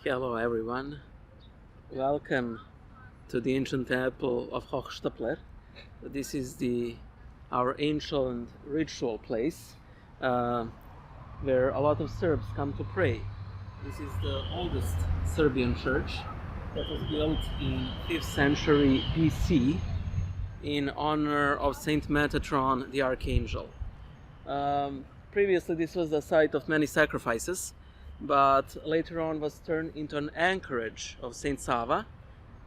Hello everyone, welcome to the ancient temple of Hochstapler. This is our ancient ritual place where a lot of Serbs come to pray. This is the oldest Serbian church that was built in 5th century BC in honor of Saint Metatron the Archangel. Previously this was the site of many sacrifices, but later on was turned into an anchorage of Saint Sava,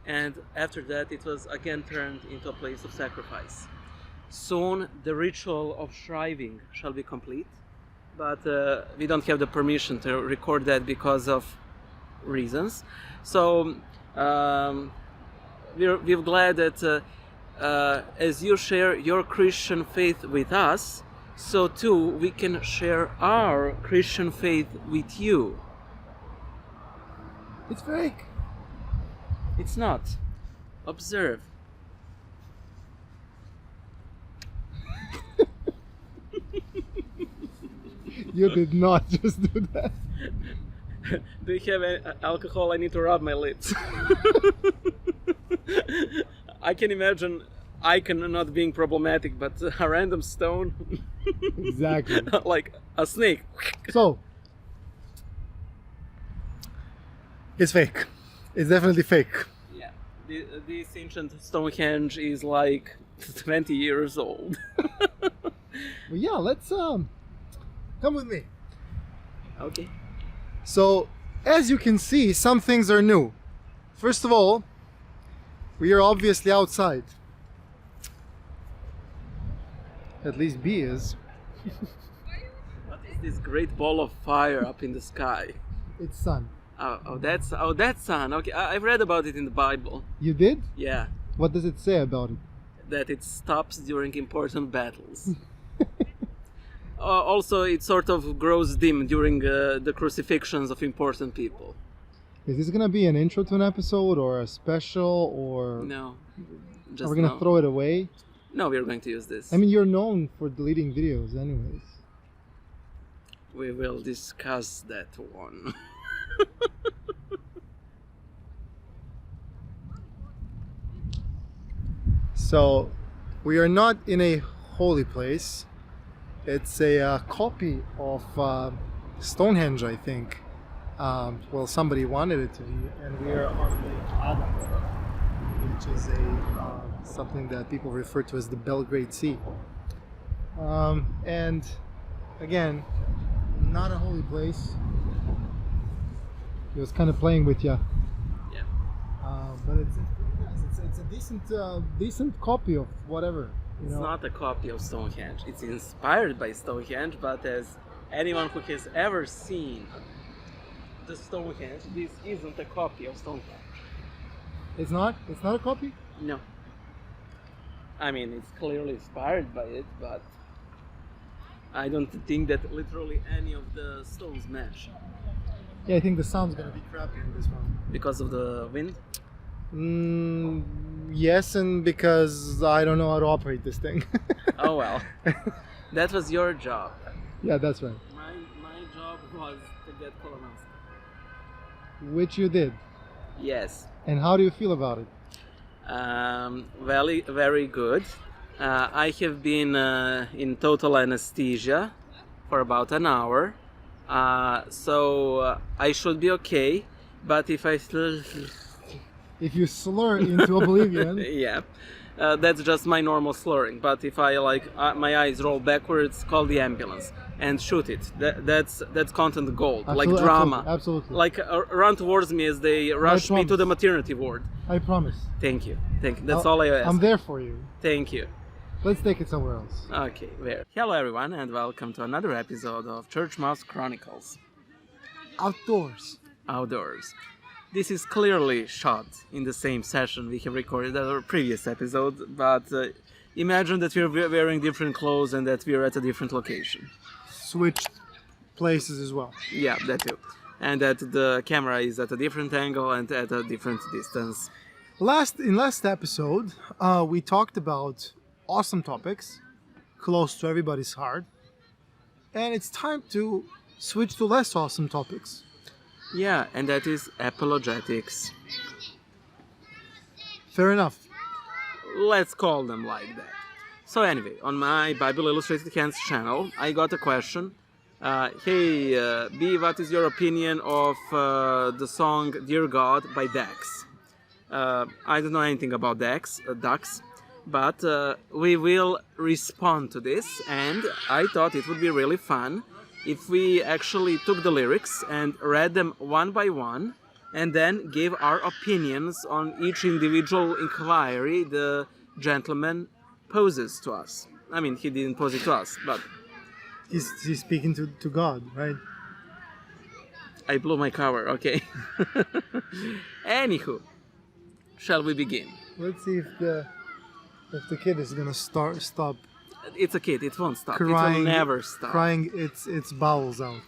and after that it was again turned into a place of sacrifice. Soon the ritual of shriving shall be complete, but we don't have the permission to record that because of reasons. So we're glad that as you share your Christian faith with us, so too we can share our Christian faith with you. It's fake. It's not. Observe. You did not just do that. Do you have any alcohol? I need to rub my lips. I can imagine icon not being problematic, but a random stone. Exactly. Like a snake. So, it's fake. It's definitely fake. Yeah. This ancient Stonehenge is like 20 years old. Well, yeah, let's come with me. Okay. So, as you can see, some things are new. First of all, we are obviously outside. At least B is. What is this great ball of fire up in the sky? It's sun. That's sun. Okay, I've read about it in the Bible. You did? Yeah, What does it say about it? that it stops during important battles. Also, it sort of grows dim during the crucifixions of important people. Is this gonna be an intro to an episode or a special or No, are just we gonna no. throw it away? No, we're going to use this. I mean, you're known for deleting videos anyways. We will discuss that one. So, we are not in a holy place. It's a copy of Stonehenge, I think. Well, somebody wanted it to be, and we are on Lake Ada, which is something that people refer to as the Belgrade Sea. And again, not a holy place. He was kind of playing with you. Yeah. But it's a decent copy of whatever. It's not a copy of Stonehenge. It's inspired by Stonehenge, but as anyone who has ever seen the Stonehenge, this isn't a copy of Stonehenge. It's not a copy? No. I mean, it's clearly inspired by it, but I don't think that literally any of the stones match. Yeah, I think the sound's gonna be crappy in this one. Because of the wind? Yes, and because I don't know how to operate this thing. Oh well. That was your job. Yeah, that's right. My job was to get colonoscopy. Which you did. Yes. And how do you feel about it? Very good. I have been in total anesthesia for about an hour, so I should be okay. But if I If you slur into oblivion, yeah, that's just my normal slurring. But if I my eyes roll backwards, call the ambulance and shoot it. That's content gold, like drama. Absolutely. Like run towards me as they rush me to the maternity ward. I promise. Thank you. That's all I ask. I'm there for you. Thank you. Let's take it somewhere else. Okay, there. Hello everyone and welcome to another episode of Church Mouse Chronicles. Outdoors. Outdoors. This is clearly shot in the same session we have recorded our previous episode, but imagine that we're wearing different clothes and that we're at a different location. Switched places as well. Yeah, that too. And that the camera is at a different angle and at a different distance. In last episode, we talked about awesome topics, close to everybody's heart, and it's time to switch to less awesome topics. Yeah, and that is apologetics. Fair enough. Let's call them like that. So anyway, on my Bible Illustrated Hands channel, I got a question. Hey, B, what is your opinion of the song Dear God by Dax? I don't know anything about Dax, but we will respond to this, and I thought it would be really fun if we actually took the lyrics and read them one by one, and then gave our opinions on each individual inquiry the gentleman poses to us. I mean, he didn't pose it to us, but He's speaking to God, right? I blew my cover, okay. Anywho, shall we begin? Let's see if the kid is gonna stop It's a kid, it won't stop. It crying. will never stop. Crying its bowels out.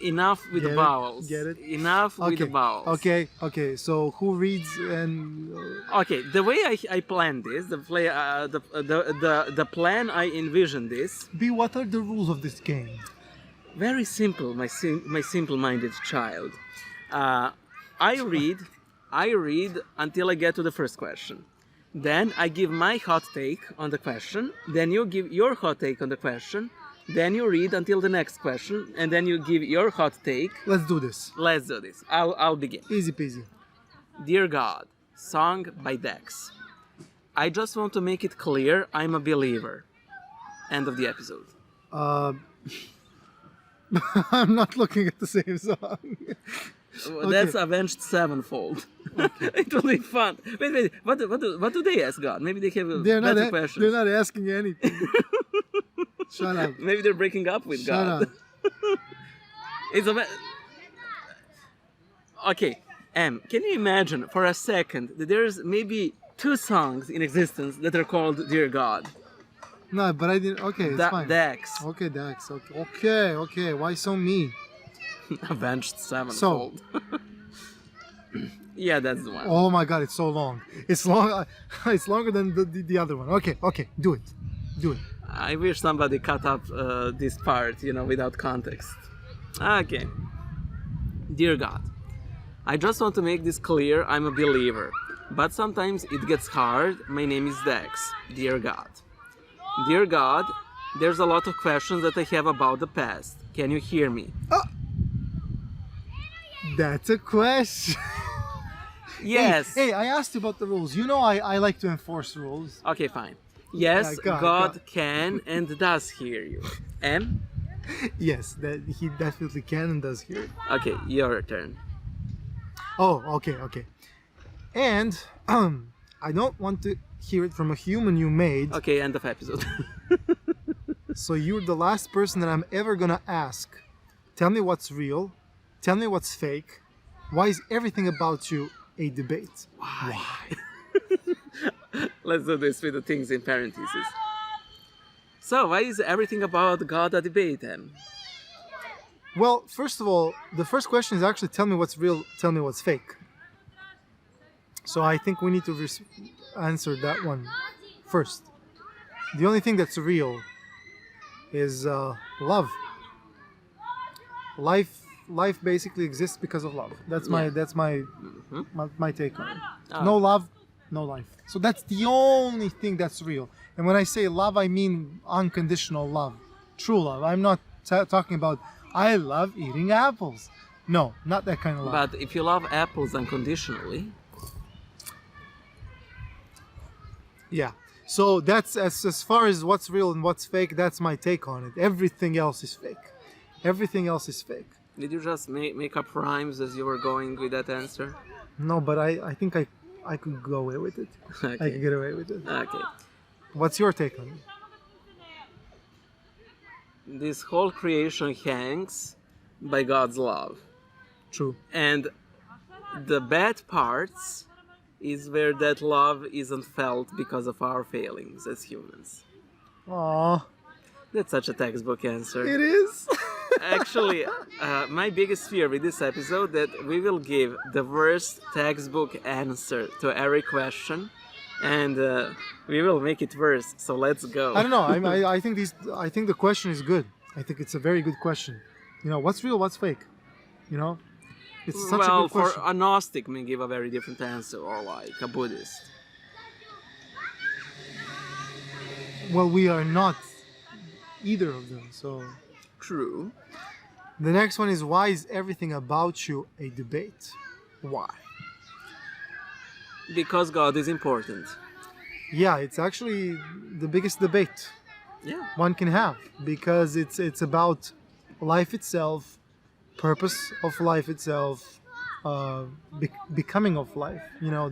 Enough with Get the it? vowels. Get it? Enough with the vowels. Okay. So who reads and Okay, the way I planned this, the plan I envisioned this, B? What are the rules of this game? very simple, my simple-minded child. I read until I get to the first question. Then I give my hot take on the question. Then you give your hot take on the question. Then you read until the next question, and then you give your hot take. Let's do this. Let's do this. I'll begin. Easy peasy. Dear God, song by Dax. I just want to make it clear I'm a believer. End of the episode. I'm not looking at the same song. That's Avenged Sevenfold. It will be fun. Wait. What do they ask God? Maybe they have better questions. They're not asking anything. Shut up. Maybe they're breaking up with Shut God. up. It's a. Okay, can you imagine for a second that there's maybe 2 songs in existence that are called Dear God? No, but I didn't. Okay, it's fine. Dax. Okay, Dax. Okay. Why so mean? Avenged Sevenfold. Yeah, that's the one. Oh my God, it's so long. It's long. It's longer than the other one. Okay. Do it. I wish somebody cut up this part, without context. Okay. Dear God, I just want to make this clear, I'm a believer. But sometimes it gets hard. My name is Dax. Dear God. Dear God, there's a lot of questions that I have about the past. Can you hear me? That's a question. Yes. Hey, I asked you about the rules. You know I like to enforce rules. Okay, fine. Yes, Yeah, God can and does hear you. M? Yes, that he definitely can and does hear it. Okay, your turn. Oh, okay. And I don't want to hear it from a human you made. Okay, end of episode. So you're the last person that I'm ever gonna ask. Tell me what's real. Tell me what's fake. Why is everything about you a debate? Why? Let's do this with the things in parentheses. So, why is everything about God a debate then? Well, first of all, the first question is actually tell me what's real, tell me what's fake. So I think we need to answer that one first. The only thing that's real is love. Life basically exists because of love. That's my take on it. No love, no life. So that's the only thing that's real. And when I say love, I mean unconditional love, true love. I'm not talking about I love eating apples. No, not that kind of love. But if you love apples unconditionally, yeah. So that's as far as what's real and what's fake. That's my take on it. Everything else is fake. Everything else is fake. Did you just make up rhymes as you were going with that answer? No, but I think I could go away with it. Okay. I could get away with it. Okay. What's your take on it? This whole creation hangs by God's love. True. And the bad parts is where that love isn't felt because of our failings as humans. Aww. That's such a textbook answer. It is. Actually, my biggest fear with this episode that we will give the worst textbook answer to every question, and we will make it worse. So let's go. I don't know. I think the question is good. I think it's a very good question. What's real, what's fake? It's such a Well, good for question. a Gnostic may give a very different answer, or like a Buddhist. Well, we are not either of them. So True. the next one is, why is everything about you a debate? Why? Because God is important. Yeah, it's actually the biggest debate Yeah. one can have, because it's about life itself, purpose of life itself, becoming of life. You know,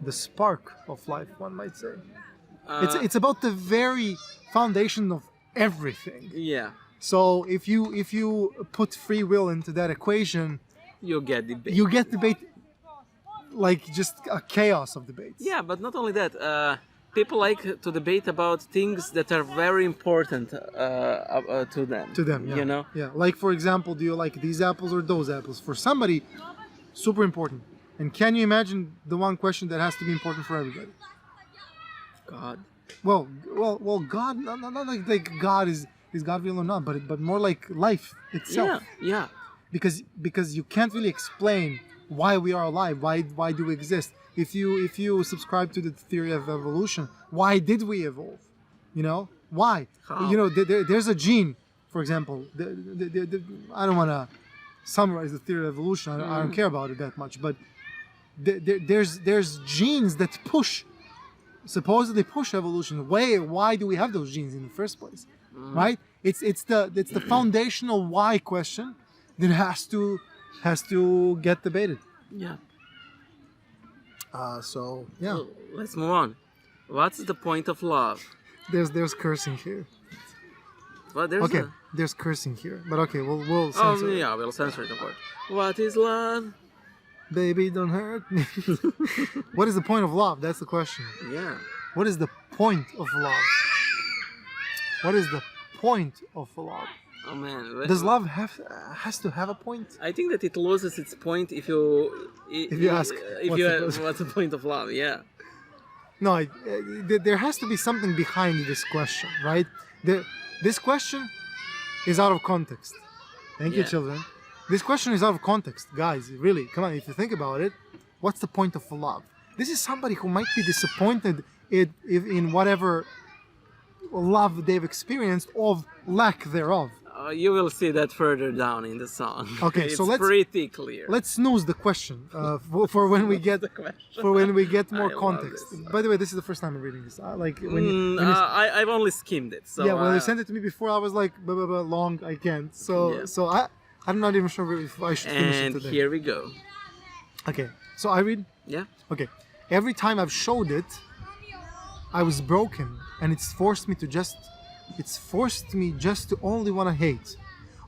the spark of life, one might say. It's about the very foundation of everything. Yeah. So if you put free will into that equation, You get debate. you get debate, like just a chaos of debates. Yeah, but not only that. People like to debate about things that are very important to them. To them, yeah. You know. Yeah. Like, for example, do you like these apples or those apples? For somebody, super important. And can you imagine the one question that has to be important for everybody? God. Well, God, not like God is God real or not, but more like life itself. Yeah. Yeah. Because you can't really explain why we are alive, why do we exist. If you subscribe to the theory of evolution, why did we evolve? You know, why? How? You know, there's a gene, for example. I don't want to summarize the theory of evolution. I don't care about it that much, but there's genes that supposedly push evolution. Why do we have those genes in the first place? Right? It's the foundational why question that has to get debated. Yeah. So yeah, Well, let's move on. What's the point of love? there's cursing here. Well, there's Okay, a... there's cursing here, but okay, we'll Oh censor it. yeah, we'll censor it, of course. What is love? Baby, don't hurt me. What is the point of love? That's the question. Yeah. What is the point of love? What is the point of love? Oh man. Does love has to have a point? I think that it loses its point if you ask, if what's you the- what's the point of love? Yeah. No, there has to be something behind this question, right? This question is out of context. Thank you, Yeah. children. This question is out of context, guys. Really, come on. If you think about it, what's the point of love? This is somebody who might be disappointed in whatever love they've experienced, of lack thereof. You will see that further down in the song. Okay, it's so let's- pretty clear. Let's snooze the question for when we get the question. more I love context. this. By the way, this is the first time I'm reading this. Like when you I've only skimmed it. So yeah, when you sent it to me before, I was like, blah, blah, blah, long, I can't. Yeah. So I'm not even sure if I should finish it and today. here we go. Okay, so I read. Yeah. Okay, every time I've showed it, I was broken, and it's forced me just to only want to hate.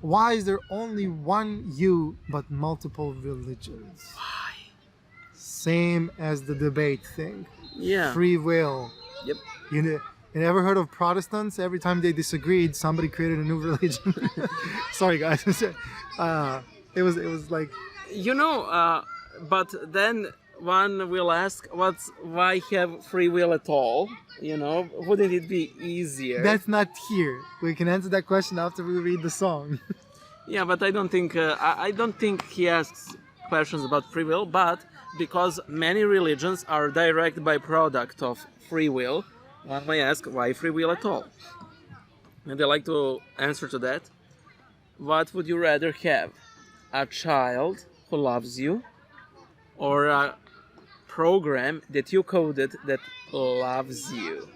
Why is there only one you but multiple religions? Why? Same as the debate thing. Yeah. Free will. Yep. You never heard of Protestants? Every time they disagreed, somebody created a new religion. Sorry, guys. It was like, You know, but then one will ask, why have free will at all? You know, wouldn't it be easier? that's not here. We can answer that question after we read the song. Yeah, but I don't think I don't think he asks questions about free will. But because many religions are direct byproduct of free will, one may ask why free will at all. And I like to answer to that. What would you rather have? A child who loves you, or a program that you coded that loves you?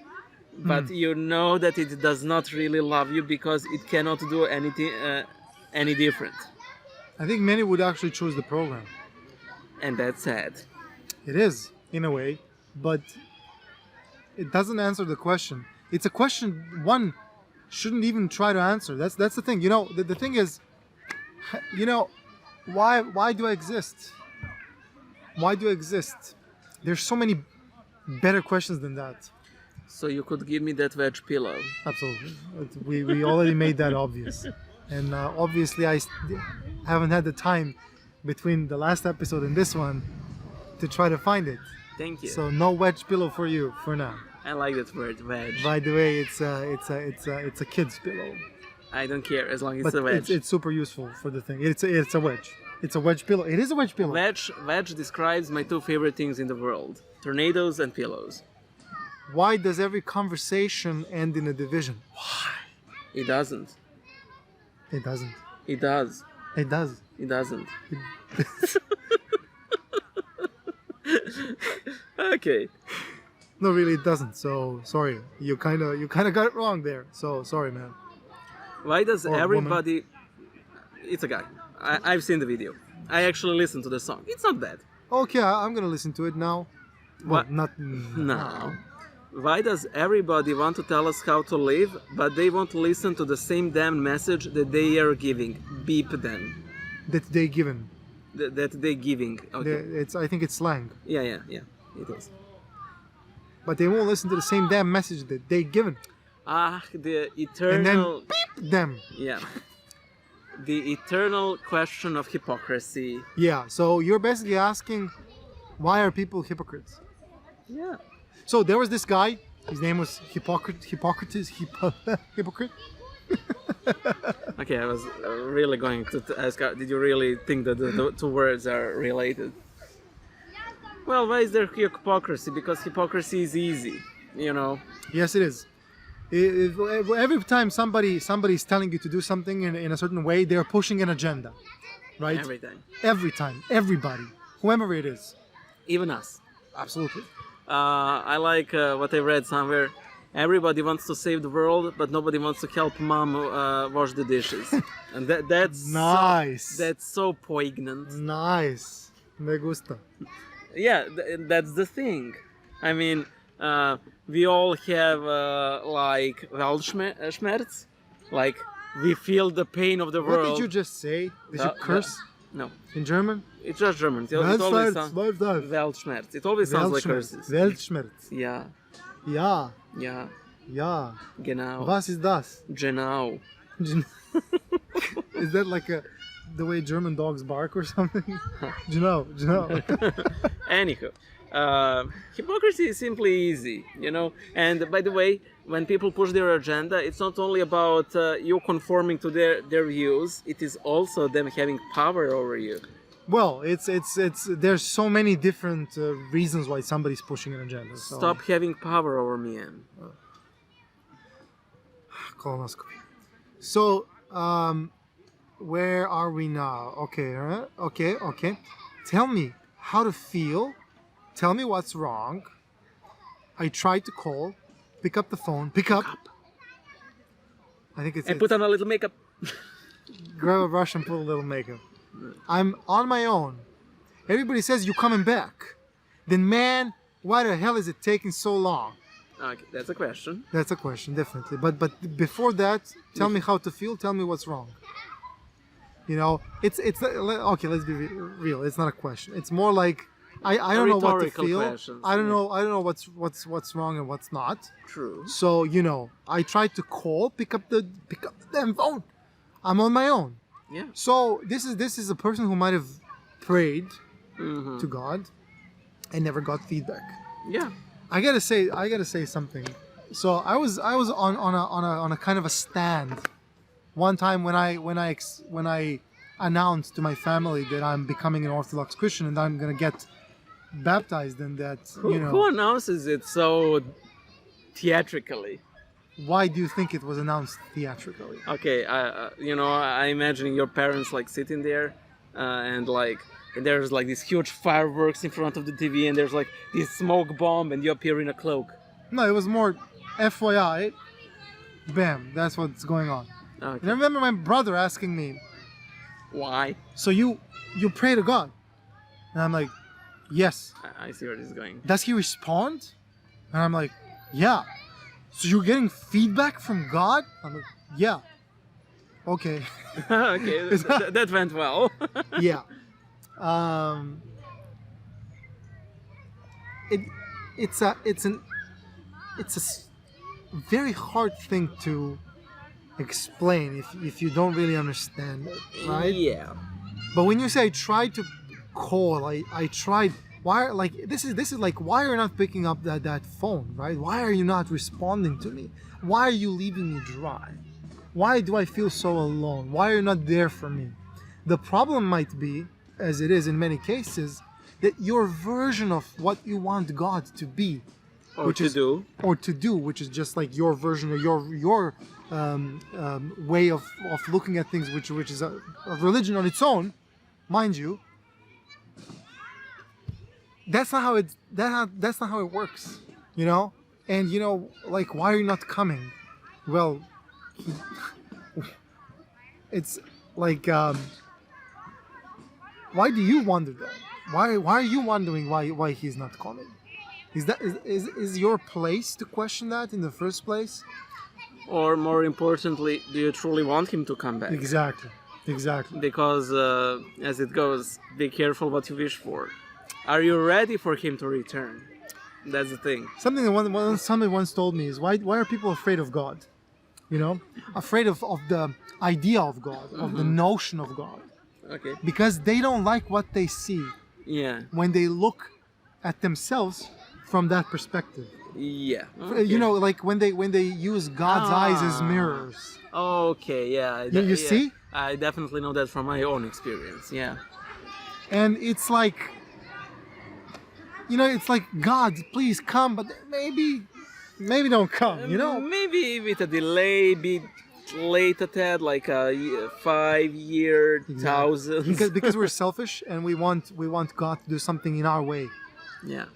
But you know that it does not really love you because it cannot do anything any different. I think many would actually choose the program. And that's sad. It is, in a way, but it doesn't answer the question. It's a question one shouldn't even try to answer. That's the thing. You know, the thing is, you know, why do I exist? Why do I exist? There's so many better questions than that. So you could give me that veg pillow. Absolutely. We already made that obvious. And obviously haven't had the time between the last episode and this one to try to find it. Thank you. So no wedge pillow for you for now. I like that word, veg. By the way, it's a kid's pillow. I don't care as long as But it's a wedge. it's super useful for the thing. It's a wedge. It's a wedge pillow. It is a wedge pillow. Wedge describes my two favorite things in the world: tornadoes and pillows. Why does every conversation end in a division? It doesn't. It doesn't. It does. It does. It doesn't. Okay. No, really, it doesn't. So sorry. You kind of got it wrong there. So sorry, man. Why does Or everybody? It's a guy. I've seen the video. I actually listened to the song. It's not bad. Okay, I'm gonna listen to it now. Well, What? not No. Why does everybody want to tell us how to live, but they won't listen to the same damn message that they are giving? Beep them. that they given. That they're giving. Okay. I think it's slang, Yeah. It is. but they won't listen to the same damn message that they given, Ah, the and then eternal. beep them. Yeah. The eternal question of hypocrisy. Yeah. So you're basically asking, why are people hypocrites? Yeah. So there was this guy. His name was Hippocrates. Hypocrite. Okay, I was really going to ask, did you really think that the two words are related? Well, why is there hypocrisy? Because hypocrisy is easy, you know. Yes, it is. Every time somebody's telling you to do something in a certain way, they're pushing an agenda, right? Every time. Every time, everybody, whoever it is. Even us. Absolutely. I like what I read somewhere. Everybody wants to save the world, but nobody wants to help mom wash the dishes. And that's Nice. that's so poignant. Nice. Me gusta. Yeah, that's the thing. I mean, we all have like Weltschmerz, like we feel the pain of the What world. did you just say? Did you curse No, in German? it's just German. It always Weltschmerz, sounds Weltschmerz. Weltschmerz. It always sounds like curses. Weltschmerz. Yeah, Ja, yeah, ja. genau, Was ist das? genau. Is that like the way German dogs bark or something? Do you know? Anywho, hypocrisy is simply easy, you know. And by the way, when people push their agenda, it's not only about you conforming to their views. It is also them having power over you. Well, it's there's so many different reasons why somebody's pushing an agenda. So. Stop having power over me, Em. Colonoscopy. So, where are we now? Okay. Tell me how to feel. Tell me what's wrong. I tried to call. Pick up the phone. Pick up. I think it's. And put on a little makeup. Grab a brush and put a little makeup. I'm on my own. Everybody says you're coming back. Then, man, why the hell is it taking so long? Okay, that's a question. That's a question, definitely. But before that, tell me how to feel. Tell me what's wrong. You know, it's okay. Let's be real. It's not a question. It's more like I don't know what to rhetorical feel. questions, I don't know what's wrong and what's not. True. So I tried to call, pick up the damn phone. I'm on my own. Yeah. So this is a person who might have prayed Mm-hmm. to God and never got feedback. Yeah. I gotta say something. So I was on a kind of a stand one time when I announced to my family that I'm becoming an Orthodox Christian and I'm gonna get baptized, and that Who announces it so theatrically? Why do you think it was announced theatrically? Okay, I imagine your parents like sitting there, and there's like these huge fireworks in front of the TV, and there's like this smoke bomb, and you appear in a cloak. No, it was more FYI. Bam, that's what's going on. Okay. And I remember my brother asking me, Why? "So you pray to God?" And I'm like, "Yes." I see where this is going. Does he respond? And I'm like, "Yeah." So you're getting feedback from God? I'm like, "Yeah." Okay. Okay, that went well. Yeah. It's a very hard thing to explain if you don't really understand it, right? Yeah. But when you say I tried to call, I tried. Why? Like this is like, why are you not picking up that phone, right? Why are you not responding to me? Why are you leaving me dry? Why do I feel so alone? Why are you not there for me? The problem might be, as it is in many cases, that your version of what you want God to be, Or which to is do. or to do, which is just like your version or your way of looking at things, which is a religion on its own, mind you. That's not how that's not how it works, you know. And you know, like, why are you not coming? Well, it's like, why do you wonder that? Why are you wondering why he's not coming? Is your place to question that in the first place? Or more importantly, do you truly want him to come back? Exactly. Because as it goes, be careful what you wish for. Are you ready for him to return? That's the thing. Something that somebody once told me is why are people afraid of God? You know, afraid of the idea of God, of the notion of God, Okay. because they don't like what they see Yeah. when they look at themselves from that perspective. Yeah. You know, like when they use God's eyes as Ah. mirrors. Okay. Yeah. You see? I definitely know that from my own experience. Yeah. And it's like, you know, it's like, God, please come, but maybe don't come, you know? Maybe with a delay, be late a tad, like a 5 year, thousands. Because we're selfish and we want God to do something in our way. Yeah.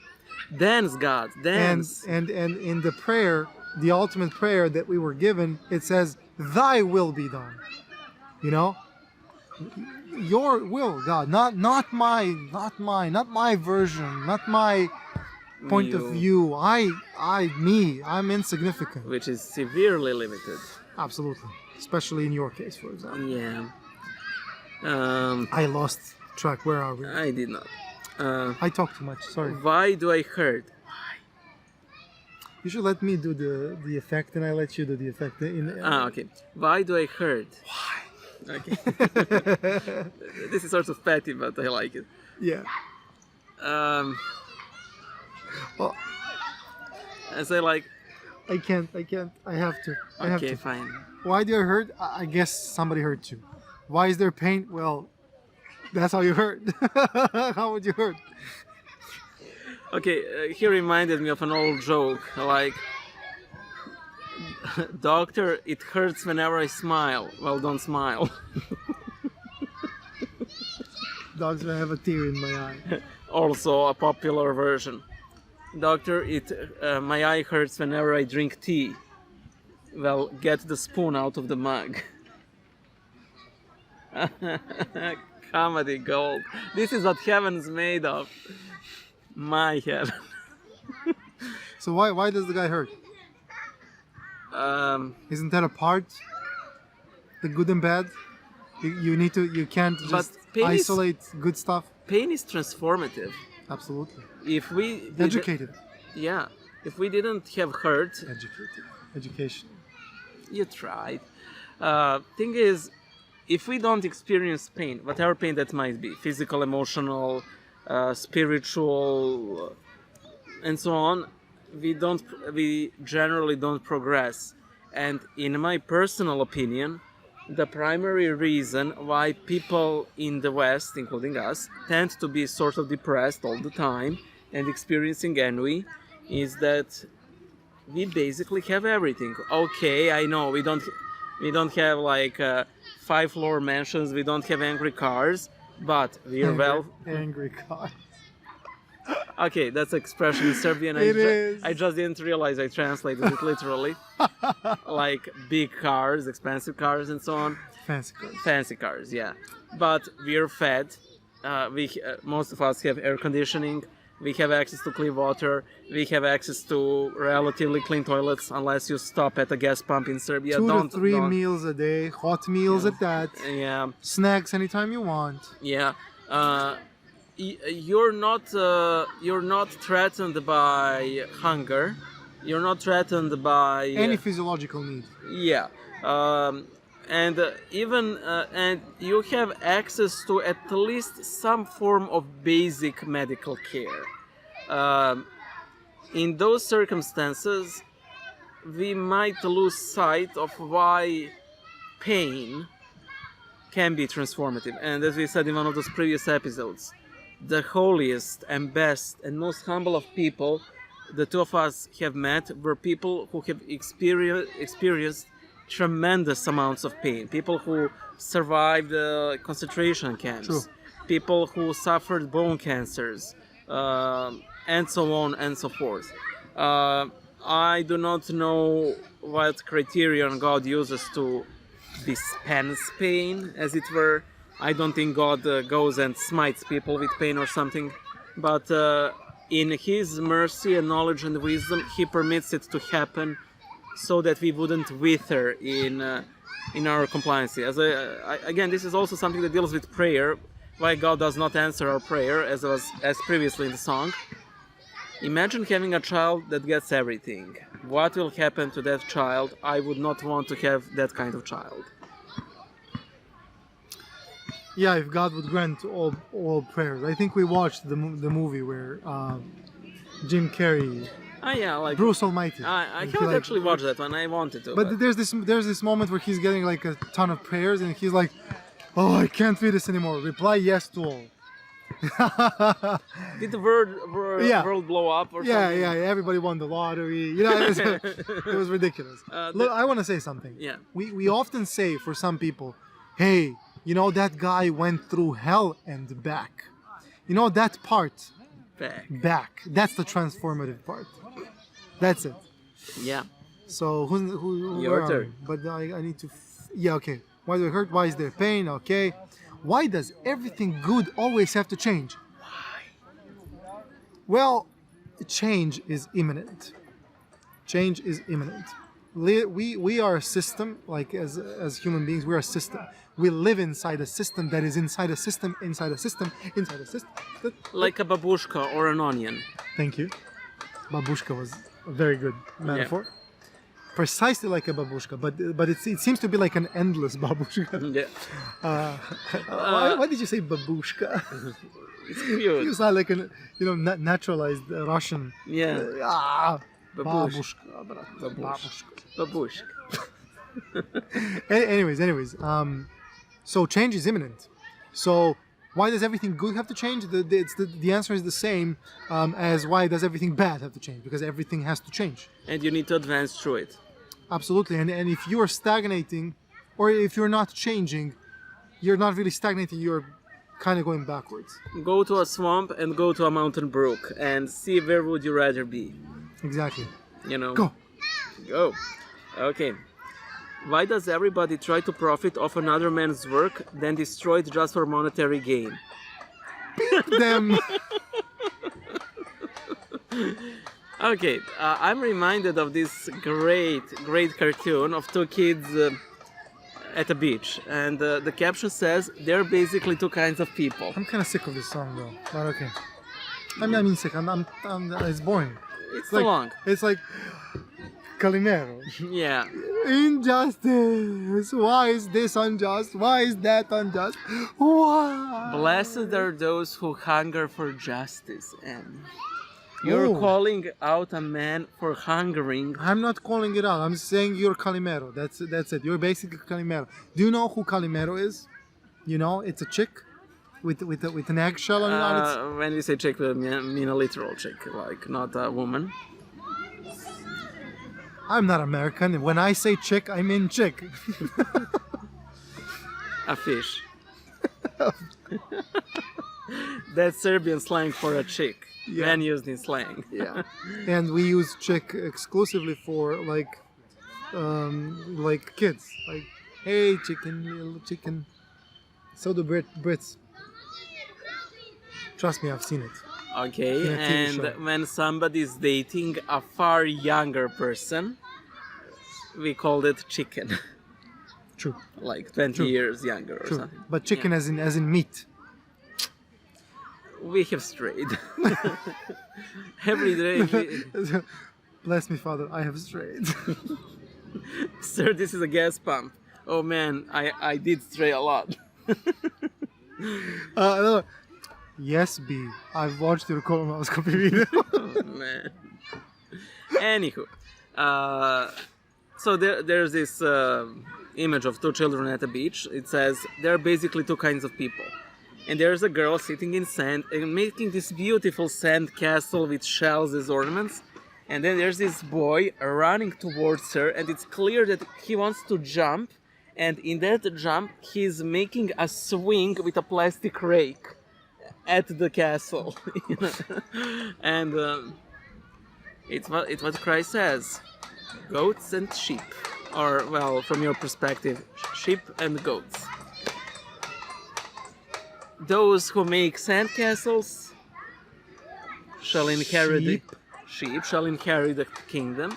Dance, God, dance. And in the prayer, the ultimate prayer that we were given, it says, "Thy will be done." You know, your will, God, not mine, not my version, not my point of view. I'm insignificant. Which is severely limited. Absolutely, especially in your case, for example. Yeah. I lost track. Where are we? I did not. I talk too much. Sorry. Why do I hurt? You should let me do the effect, and I let you do the effect. Okay. Why do I hurt? Why? Okay. This is sort of petty, but I like it. Yeah. Well, As I like. I can't. I have to. I have Okay, to. fine. Why do I hurt? I guess somebody hurt you. Why is there pain? Well, that's how you hurt. How would you hurt? Okay, he reminded me of an old joke, like, Doctor, it hurts whenever I smile. Well, don't smile. Dogs, I have a tear in my eye. Also a popular version. Doctor, my eye hurts whenever I drink tea. Well, get the spoon out of the mug. Comedy gold. This is what heaven's made of. My heaven. So why does the guy hurt? Isn't that a part? The good and bad? You can't just pain isolate good stuff. Pain is transformative. Absolutely. If we Educated. Yeah. If we didn't have hurt, Educated. Education. you tried. Thing is, if we don't experience pain, whatever pain that might be, physical, emotional, spiritual, and so on, we generally don't progress. And in my personal opinion, the primary reason why people in the West, including us, tend to be sort of depressed all the time and experiencing ennui is that we basically have everything. Okay, I know we don't have like 5-floor mansions, we don't have angry cars, but we're angry car. Okay, that's an expression in Serbian. I just didn't realize I translated it literally. Like big cars, expensive cars, and so on. Fancy cars. Fancy cars, yeah. But we're fed. Most of us have air conditioning. We have access to clean water. We have access to relatively clean toilets, unless you stop at a gas pump in Serbia. 2 to 3 meals a day, hot meals at that. Yeah. Snacks anytime you want. Yeah. You're not threatened by hunger. You're not threatened by any physiological need. Yeah. And you have access to at least some form of basic medical care. In those circumstances, we might lose sight of why pain can be transformative. And as we said in one of those previous episodes, the holiest and best and most humble of people the two of us have met were people who have experienced tremendous amounts of pain. People who survived concentration camps. True. People who suffered bone cancers, and so on and so forth. I do not know what criterion God uses to dispense pain, as it were. I don't think God goes and smites people with pain or something, but in His mercy and knowledge and wisdom, He permits it to happen so that we wouldn't wither in our compliance. Again, this is also something that deals with prayer. Why God does not answer our prayer, as previously in the song. Imagine having a child that gets everything. What will happen to that child? I would not want to have that kind of child. Yeah, if God would grant all prayers. I think we watched the movie where Jim Carrey, Like Bruce Almighty. I haven't actually watched that one. I wanted to. But there's this moment where he's getting like a ton of prayers, and he's like, "Oh, I can't read this anymore. Reply yes to all." Did the world blow up or something? Yeah. Everybody won the lottery. It was ridiculous. Look, I want to say something. Yeah. We often say for some people, "Hey, that guy went through hell and back." That part. Back. That's the transformative part. That's it. Yeah. So who Your turn. But I need to. Okay. Why do it hurt? Why is there pain? Okay. Why does everything good always have to change? Why? Well, change is imminent. Change is imminent. We are a system, like as human beings, we're a system. We live inside a system that is inside a system, inside a system, inside a system. Like a babushka or an onion. Thank you. Babushka was a very good metaphor. Yeah. Precisely like a babushka, but it seems to be like an endless babushka. Yeah. Why did you say babushka? It's cute. You sound like a naturalized Russian. Yeah. Babushka. Babushka. Anyways. So change is imminent. So why does everything good have to change? The answer is the same as why does everything bad have to change? Because everything has to change. And you need to advance through it. Absolutely. And if you are stagnating, or if you're not changing, you're not really stagnating, you're kind of going backwards. Go to a swamp and go to a mountain brook and see where would you rather be. Exactly. Go. Okay. Why does everybody try to profit off another man's work, then destroy it just for monetary gain? Beat them! Okay, I'm reminded of this great cartoon of two kids at a beach, and the caption says they're basically two kinds of people. I'm kind of sick of this song though, but okay. I mean sick. It's boring. It's too long. It's like Calimero. Yeah. Injustice. Why is this unjust? Why is that unjust? Why? Blessed are those who hunger for justice, and you're calling out a man for hungering. I'm not calling it out. I'm saying you're Calimero. That's it. You're basically Calimero. Do you know who Calimero is? It's a chick with an eggshell on it. When we say chick, we mean a literal chick, like not a woman. I'm not American. When I say chick, I mean chick. A fish. That's Serbian slang for a chick. Yeah. Man used in slang. Yeah. And we use chick exclusively for like kids. Like, hey, chicken, little chicken. So do Brits. Trust me, I've seen it. Okay, and when somebody is dating a far younger person, we called it chicken. True. Like 20 years younger or something. But chicken as in meat. We have strayed. Every day. Bless me, Father, I have strayed. Sir, this is a gas pump. Oh man, I did stray a lot. No. Yes, B. I've watched your colonoscopy video. Oh, man. Anywho, So there's this image of two children at a beach. It says there are basically two kinds of people. And there's a girl sitting in sand and making this beautiful sand castle with shells as ornaments. And then there's this boy running towards her, and it's clear that he wants to jump. And in that jump, he's making a swing with a plastic rake at the castle. And it's what Christ says: goats and sheep, or well, from your perspective, sheep and goats. Those who make sandcastles shall inherit sheep shall inherit the kingdom.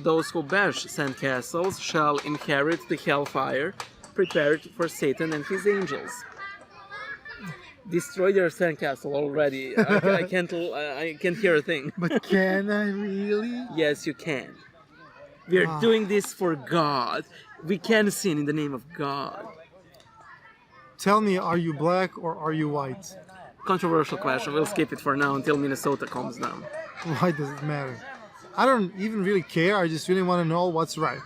Those who bash sandcastles shall inherit the hellfire prepared for Satan and his angels. Destroy your sandcastle already. I can't hear a thing. But can I really? Yes, you can. We are doing this for God. We can sin in the name of God. Tell me, are you black or are you white? Controversial question. We'll skip it for now until Minnesota calms down. Why does it matter? I don't even really care. I just really want to know what's right.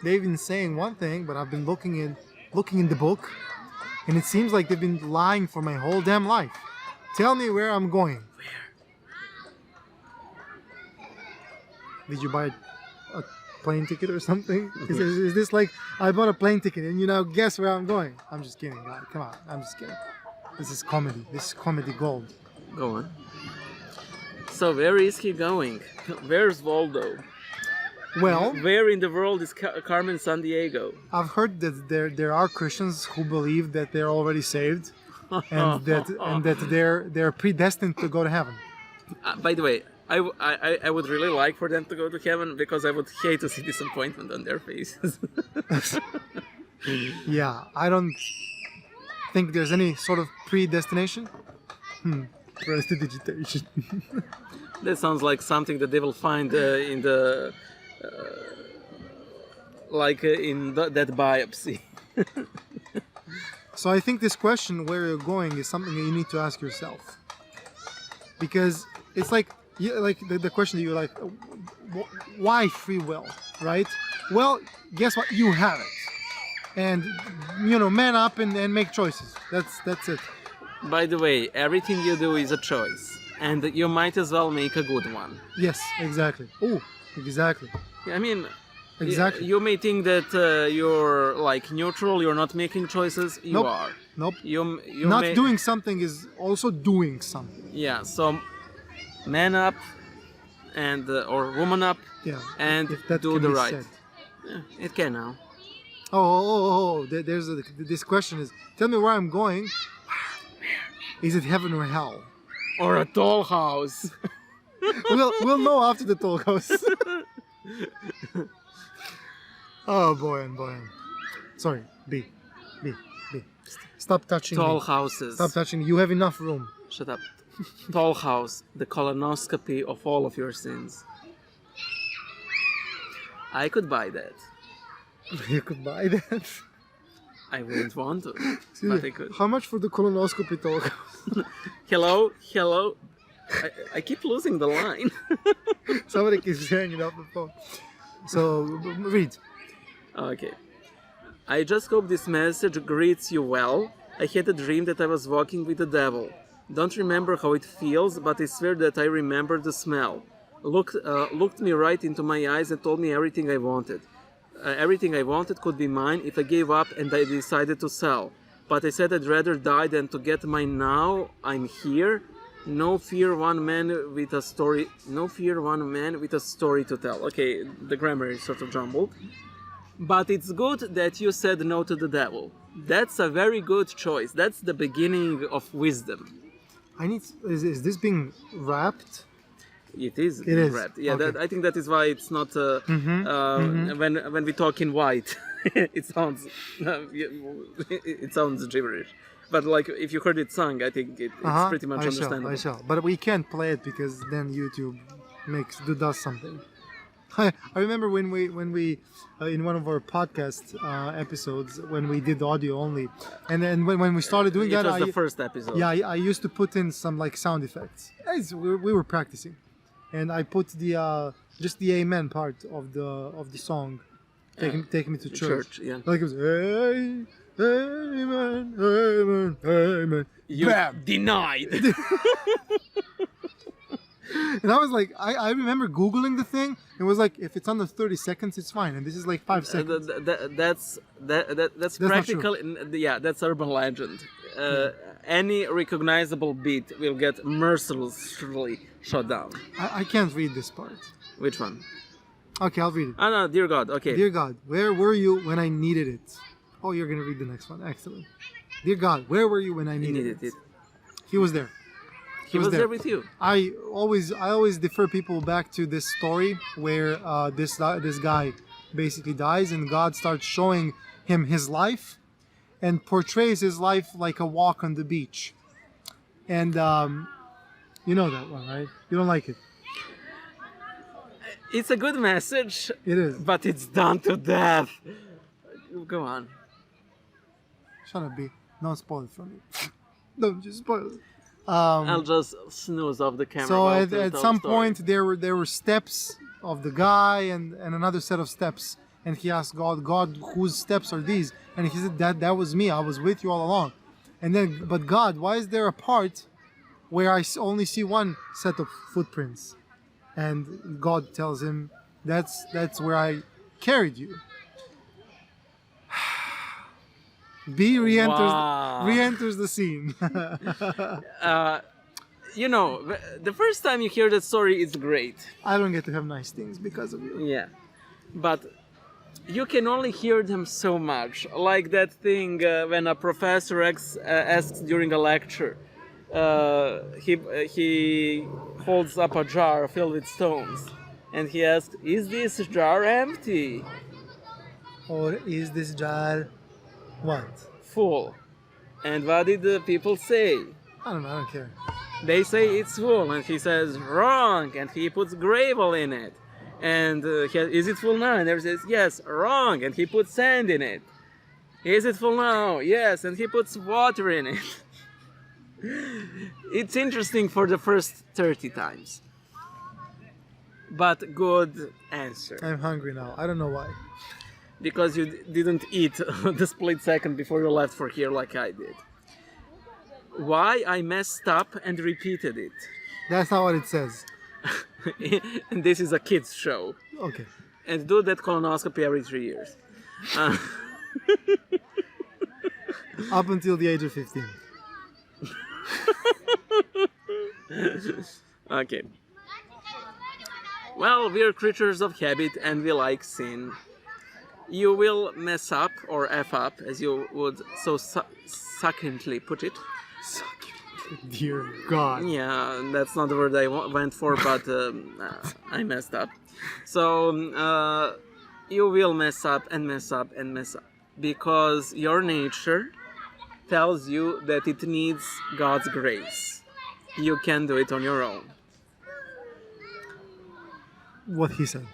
They've been saying one thing, but I've been looking in the book, and it seems like they've been lying for my whole damn life. Tell me where I'm going. Did you buy a plane ticket or something? Is this like I bought a plane ticket and you now guess where I'm going? I'm just kidding. Come on, I'm just kidding. This is comedy. This is comedy gold. Go on. So where is he going? Where's Waldo? Well, where in the world is Carmen Sandiego? I've heard that there are Christians who believe that they're already saved, and that they're predestined to go to heaven. By the way, I would really like for them to go to heaven, because I would hate to see disappointment on their faces. Yeah, I don't think there's any sort of predestination. Prestidigitation. That sounds like something that they will find in the that biopsy. So I think this question, where you're going, is something that you need to ask yourself, because it's like the question that you're like, why free will, right? Well, guess what? You have it, and man up and make choices. That's it. By the way, everything you do is a choice, and you might as well make a good one. Yes, exactly. Oh, exactly. I mean, exactly. You may think that you're like neutral, you're not making choices. You Nope. are. Nope. You Not doing something is also doing something. Yeah. So, man up, and or woman up, Yeah. and if that do can the be right. said. Yeah, it can now. There's this question is, tell me where I'm going. Is it heaven or hell? Or a tall house. We'll know after the toll house. Oh boy. Sorry, B. Stop touching Tall me. houses. Stop touching me. You have enough room. Shut up. Tall house, the colonoscopy of all of your sins. I could buy that. You could buy that. I wouldn't want to, but I could. How much for the colonoscopy toll house? Hello. I keep losing the line. Somebody keeps hanging up the phone. So read. Okay. I just hope this message greets you well. I had a dream that I was walking with the devil. Don't remember how it feels, but I swear that I remember the smell. Looked me right into my eyes and told me everything I wanted. Everything I wanted could be mine if I gave up and I decided to sell. But I said I'd rather die than to get mine now. I'm here. No fear, one man with a story. No fear, one man with a story to tell. Okay, the grammar is sort of jumbled. But it's good that you said no to the devil. That's a very good choice. That's the beginning of wisdom. Is this being wrapped? It is. It is. Wrapped. Yeah, Okay. I think that is why it's not. When we talk in white, it sounds gibberish. But like if you heard it sung, I think it's pretty much understandable. I shall. But we can't play it because then YouTube does something. I remember when we in one of our podcast episodes when we did audio only, and then when we started doing It that, was the first episode. Yeah, I used to put in some like sound effects. We were practicing, and I put the just the amen part of the song take me to church. Yeah. Like it was, hey, amen, amen, amen. You Bam! denied. And I was like, I remember Googling the thing. It was like, if it's under 30 seconds, it's fine. And this is like 5 seconds. That's That's not practical. Yeah, that's urban legend. Any recognizable beat will get mercilessly shut down. I can't read this part. Which one? Okay, I'll read it. Oh no, dear God. Okay. Dear God, where were you when I needed it? Oh, you're going to read the next one. Excellent. Dear God, where were you when I He needed needed it? it. He was there. He was there with you. I always defer people back to this story where this guy basically dies and God starts showing him his life and portrays his life like a walk on the beach. And you know that one, right? You don't like it. It's a good message, It is. but it's done to death. Go on. Shut up, B. Don't spoil it for me. Don't just spoil it. I'll just snooze off the camera. So while at you tell some the story. point there were steps of the guy and another set of steps, and he asked God, whose steps are these? And he said that was me. I was with you all along. And then, but God, why is there a part where I only see one set of footprints? And God tells him, that's where I carried you. B re-enters the scene. You know, the first time you hear that story, it's great. I don't get to have nice things because of you. Yeah, but you can only hear them so much. Like that thing when a professor asks during a lecture, he holds up a jar filled with stones, and he asks, "Is this jar empty?" Or is this jar what? Full. And what did the people say? I don't know. I don't care. They say it's full, and he says wrong, and he puts gravel in it. And is it full now? And there says yes, wrong, and he puts sand in it. Is it full now? Yes, and he puts water in it. It's interesting for the first 30 times, but good answer, I'm hungry now. I don't know why. because you didn't eat the split second before you left for here like I did. Why I messed up and repeated it. That's not what it says. And this is a kids show. Okay. And do that colonoscopy every 3 years. Up until the age of 15. Okay. Well, we're creatures of habit and we like sin. You will mess up or F up, as you would so succinctly put it. Dear God. Yeah, that's not the word I went for, but I messed up. So, you will mess up and mess up and mess up. Because your nature tells you that it needs God's grace. You can't do it on your own. What he said.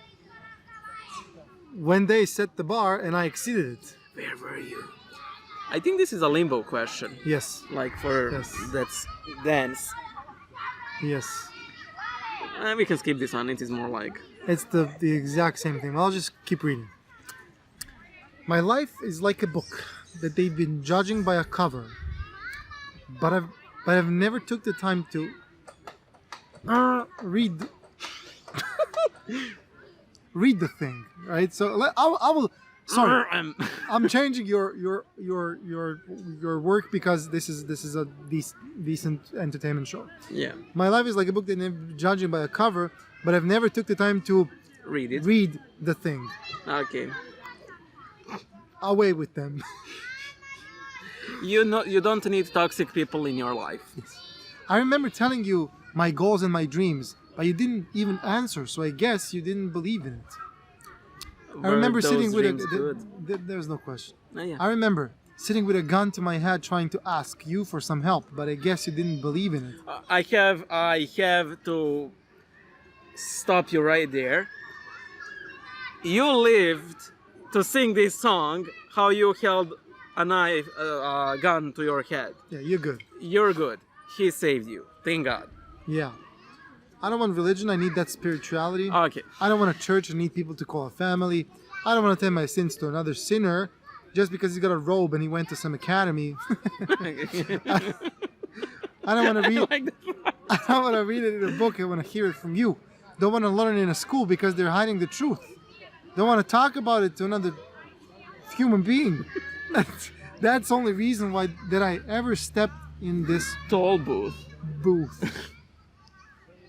When they set the bar and I exceeded it. Where were you? I think this is a limbo question. Yes. Like for Yes. that's dance. Yes. We can skip this one. It is more like It's the exact same thing. I'll just keep reading. My life is like a book that they've been judging by a cover, but I've never took the time to read read the thing, right? So I will. Sorry, I'm changing your work because this is a decent entertainment show. yeah. My life is like a book that they're judging by a cover, but I've never took the time to Read it. read the thing. Okay. Away with them. You don't need toxic people in your life. I remember telling you my goals and my dreams, but you didn't even answer, so I guess you didn't believe in it. I remember Were sitting those with dreams good? there's no question. Oh, yeah. I remember sitting with a gun to my head trying to ask you for some help, but I guess you didn't believe in it. I have to stop you right there. You lived to sing this song how you held a knife, a gun to your head. Yeah, you're good. You're good. He saved you. Thank God. Yeah. I don't want religion. I need that spirituality. Okay. I don't want a church. I need people to call a family. I don't want to tell my sins to another sinner just because he's got a robe and he went to some academy. I don't want to read. Like that. I don't want to read it in a book. I want to hear it from you. Don't want to learn it in a school because they're hiding the truth. Don't want to talk about it to another human being. That's the only reason why that I ever stepped in this Toll booth. booth.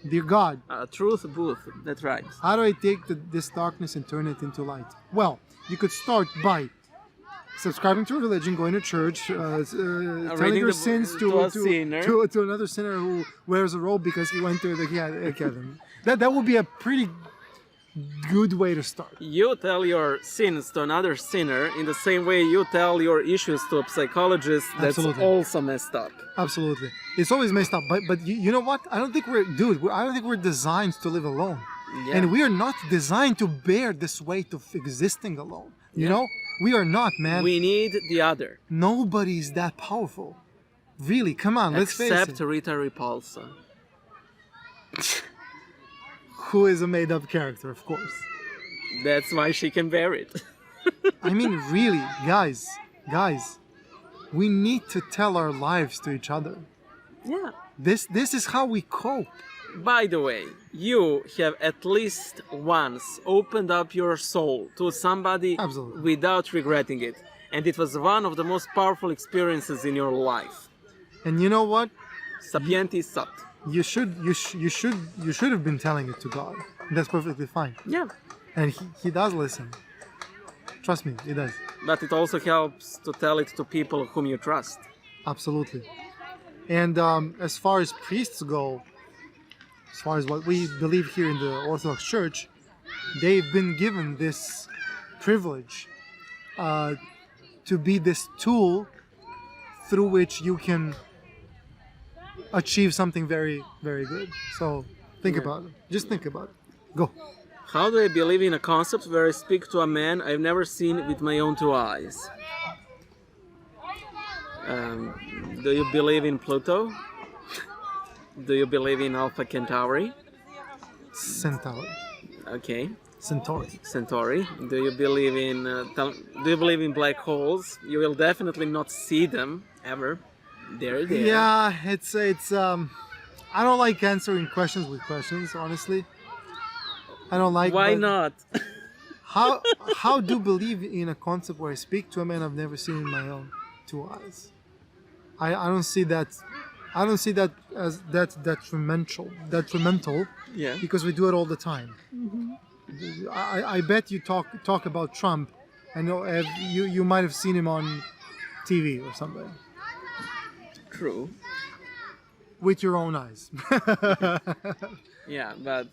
Dear God, Truth booth. That's right. how do I take this darkness and turn it into light? Well, you could start by subscribing to a religion, going to church, telling your the- sins to a sinner. to another sinner who wears a robe because he went to the academy. That would be a pretty good way to start. You tell your sins to another sinner in the same way you tell your issues to a psychologist. That's Absolutely. also messed up. Absolutely, it's always messed up. But you know what? I don't think I don't think we're designed to live alone, Yeah. and we are not designed to bear this weight of existing alone. You Yeah. know, we are not, man. We need the other. Nobody's that powerful. Really, come on, let's Except face it. Rita Repulsa. Who is a made-up character, of course. That's why she can bear it. I mean, really, guys, we need to tell our lives to each other. Yeah. This is how we cope. By the way, you have at least once opened up your soul to somebody Absolutely. without regretting it. And it was one of the most powerful experiences in your life. And you know what? Sapienti sat. You should have been telling it to God. That's perfectly fine. Yeah. And he does listen. Trust me, he does. But it also helps to tell it to people whom you trust. Absolutely. And as far as priests go, as far as what we believe here in the Orthodox Church, they've been given this privilege to be this tool through which you can achieve something very, very good. So think Yeah. about it. Just think about it. Go. How do I believe in a concept where I speak to a man I've never seen with my own two eyes? Do you believe in Pluto? Do you believe in Alpha Centauri? Centaur. Okay, Centauri. Centauri. Do you believe in do you believe in black holes? You will definitely not see them ever. They're there. Yeah, it's I don't like answering questions with questions, honestly. I don't like Why but not? how do you believe in a concept where I speak to a man I've never seen in my own two eyes? I don't see that as that detrimental Yeah. because we do it all the time. I bet you talk about Trump. I know you might have seen him on TV or something True. with your own eyes. Yeah, but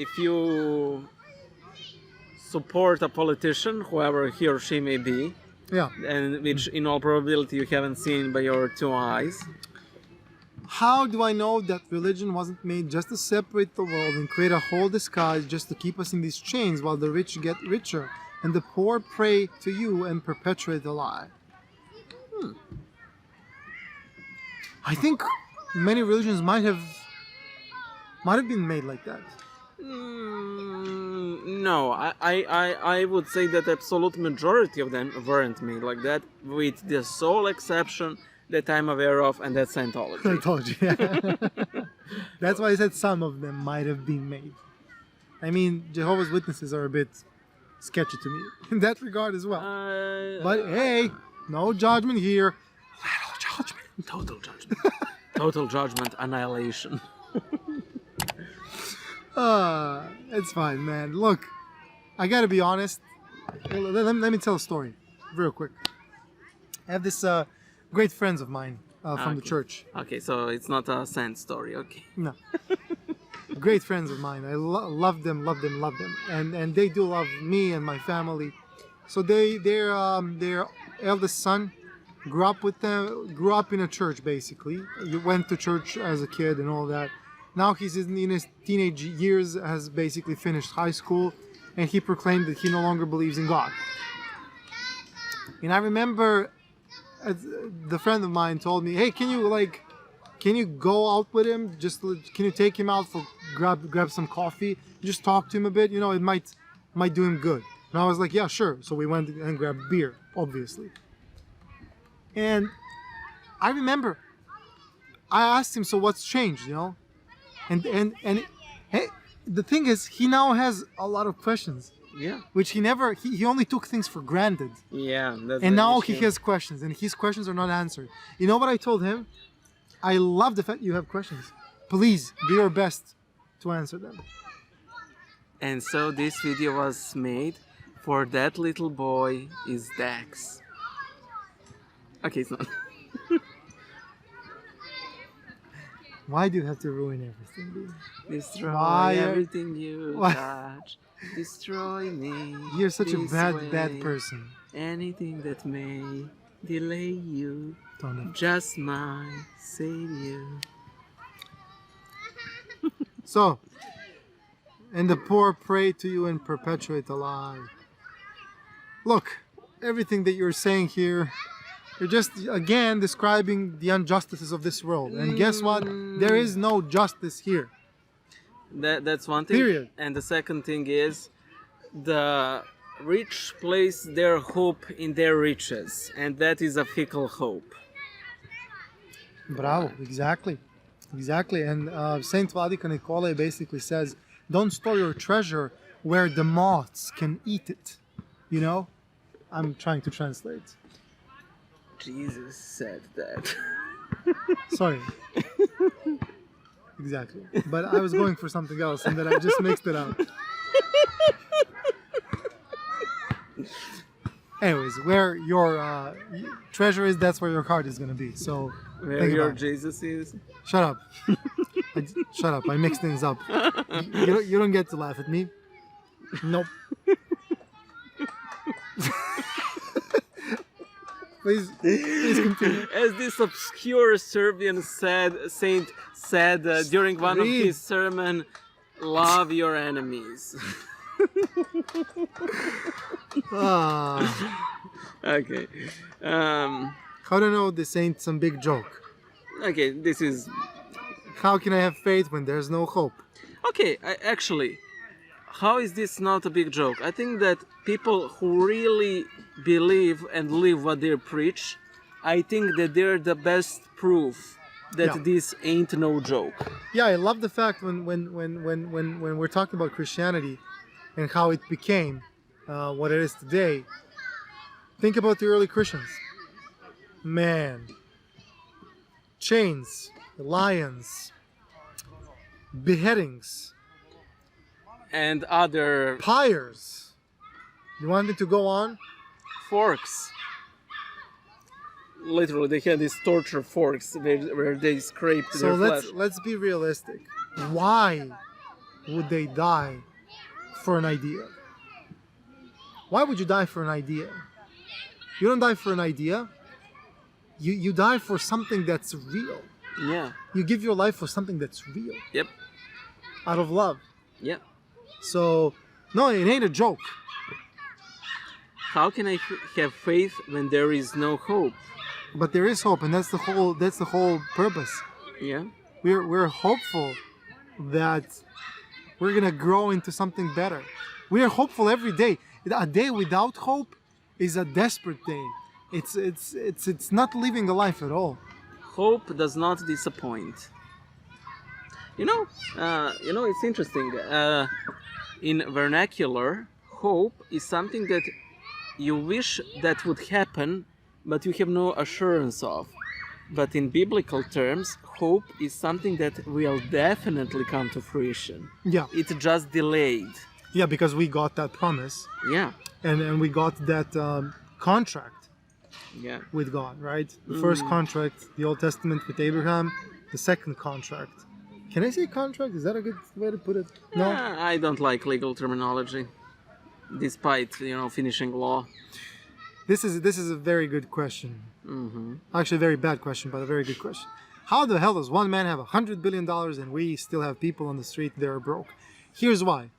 if you support a politician, whoever he or she may be, Yeah. and which in all probability you haven't seen by your two eyes, How do I know that religion wasn't made just to separate the world and create a whole disguise just to keep us in these chains while the rich get richer and the poor pray to you and perpetuate the lie? I think many religions might have been made like that. no, I would say that absolute majority of them weren't made like that, with the sole exception that I'm aware of, and that's Scientology. I told you. That's why I said some of them might have been made. I mean, Jehovah's Witnesses are a bit sketchy to me in that regard as well. But hey, no judgment here. Little judgment. Total judgment. Total judgment, annihilation. It's fine, man. Look, I gotta be honest. Let me tell a story real quick. I have this great friends of mine from the Okay. church. Okay, so it's not a sand story, okay. No. Great friends of mine. I love them, and they do love me and my family. So their eldest son grew up in a church basically. He went to church as a kid and all that. Now he's in his teenage years, has basically finished high school, and he proclaimed that he no longer believes in God. And I remember the friend of mine told me, "Hey, can you go out with him? Can you take him out for grab some coffee? Just talk to him a bit. You know, it might do him good. And I was like, yeah, sure. So we went and grabbed beer, obviously. And I remember I asked him, so what's changed, you know? And hey, the thing is, he now has a lot of questions, Yeah. which he only took things for granted. Yeah. That's And the now issue. he has questions, and his questions are not answered. You know what I told him? I love the fact you have questions. Please do your best to answer them. And so this video was made for that little boy is Dax. Okay, it's not. Why do you have to ruin everything, dude? Destroy Why are- everything you Why- touch. Destroy me. You're such a this bad way. person. Anything that may delay you Don't. just might save you. So, and the poor pray to you and perpetuate the lie. Look, everything that you're saying here, you're just again describing the injustices of this world. And guess what? There is no justice here. That's one thing. Period. And the second thing is the rich place their hope in their riches, and that is a fickle hope. Bravo, exactly. And Saint Vladika Nicolae basically says, don't store your treasure where the moths can eat it. You know? I'm trying to translate. Jesus said that. Sorry. Exactly. But I was going for something else and then I just mixed it up. Anyways, where your treasure is, that's where your heart is going to be. So, Where think your about it. Jesus is. Shut up. Shut up. I mix things up. You don't get to laugh at me. Nope. Please continue. As this obscure Serbian saint said during one of Read. his sermon, love your enemies. Ah, Okay. how do I know this ain't some big joke? Okay, this is... How can I have faith when there's no hope? Okay, actually, how is this not a big joke? I think that people who really believe and live what they preach, I think that they're the best proof that Yeah. this ain't no joke. Yeah, I love the fact when we're talking about Christianity and how it became what it is today. Think about the early Christians. Man, chains, lions, beheadings, And other pyres. You want me to go on? forks. Literally, they had these torture forks where they scraped So their flesh. let's be realistic. Why would they die for an idea? Why would you die for an idea? You don't die for an idea. You die for something that's real. Yeah. You give your life for something that's real, Yep. out of love. Yep. So, no, it ain't a joke. How can I have faith when there is no hope? But there is hope, and that's the whole purpose. Yeah. We're hopeful that we're gonna grow into something better. We are hopeful every day. A day without hope is a desperate day. It's not living a life at all. Hope does not disappoint. You know, it's interesting. In vernacular, hope is something that you wish that would happen, but you have no assurance of. But in biblical terms, hope is something that will definitely come to fruition. Yeah, It's just delayed. yeah, because we got that promise, Yeah. and we got that contract Yeah. with God, right? The first contract, the Old Testament with Abraham. The second contract. Can I say contract? Is that a good way to put it? No. I don't like legal terminology, despite finishing law. This is a very good question. Hmm. Actually, a very bad question, but a very good question. How the hell does one man have $100 billion and we still have people on the street that are broke? Here's why.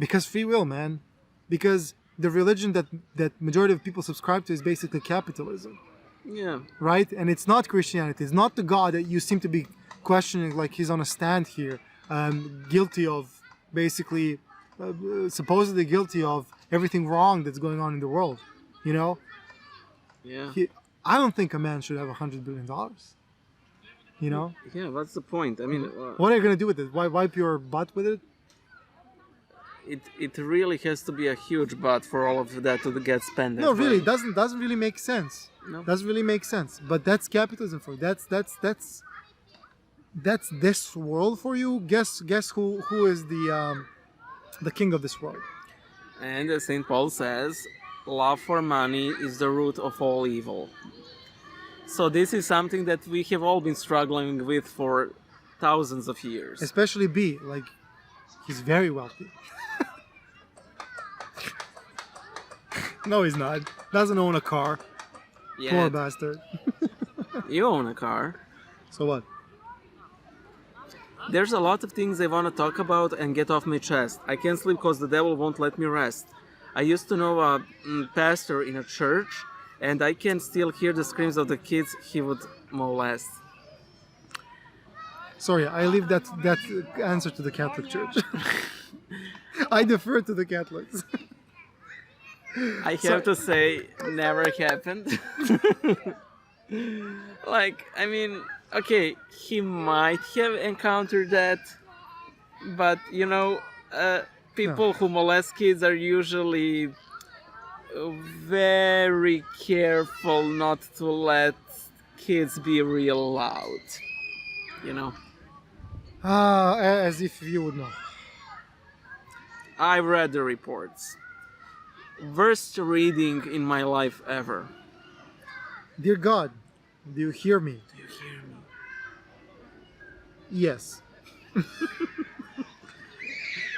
Because free will, man. Because the religion that majority of people subscribe to is basically capitalism. Yeah. right? And it's not Christianity. It's not the God that you seem to be questioning, like he's on a stand here, guilty of basically, supposedly guilty of everything wrong that's going on in the world. You know, Yeah. I don't think a man should have $100 billion. You know, Yeah, what's the point? I mean, what are you gonna do with it? Why wipe your butt with it? it really has to be a huge butt for all of that to get spent. No, that really, way. doesn't really make sense. No. Doesn't really make sense. But that's capitalism for you. That's this world for you. Guess who is the king of this world? And as St. Paul says, love for money is the root of all evil. So this is something that we have all been struggling with for thousands of years. Especially B, like he's very wealthy. No, he's not. Doesn't own a car. Yeah, Poor bastard. you own a car. So what? There's a lot of things I want to talk about and get off my chest. I can't sleep because the devil won't let me rest. I used to know a pastor in a church, and I can still hear the screams of the kids he would molest. Sorry, I leave that answer to the Catholic Church. I defer to the Catholics. I have to say, never happened. Like, I mean, okay, he might have encountered that, but you know, people who molest kids are usually very careful not to let kids be real loud. You know? As if you would know. I read the reports. Worst reading in my life ever. Dear God, do you hear me? Do you hear me? Yes.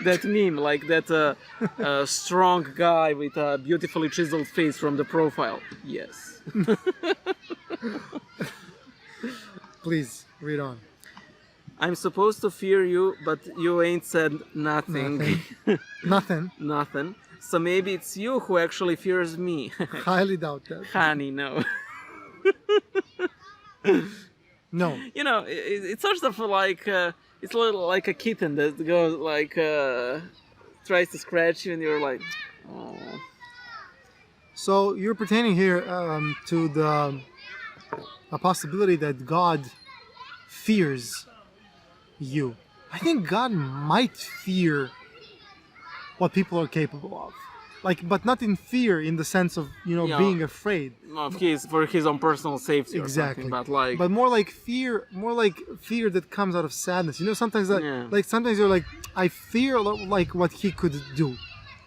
That meme, like that strong guy with a beautifully chiseled face from the profile. Yes. Please, read on. I'm supposed to fear you, but you ain't said nothing. Nothing. Nothing. So maybe it's you who actually fears me. Highly doubt that. Honey, no. No. You know, it's sort of like it's a little like a kitten that goes like tries to scratch you, and you're like, oh. So you're pertaining here to a possibility that God fears you. I think God might fear what people are capable of, like, but not in fear in the sense of Yeah. being afraid. Of his for his own personal safety or Exactly. something, but like But more like fear that comes out of sadness. Sometimes Yeah. like sometimes you're like, I fear like what he could do.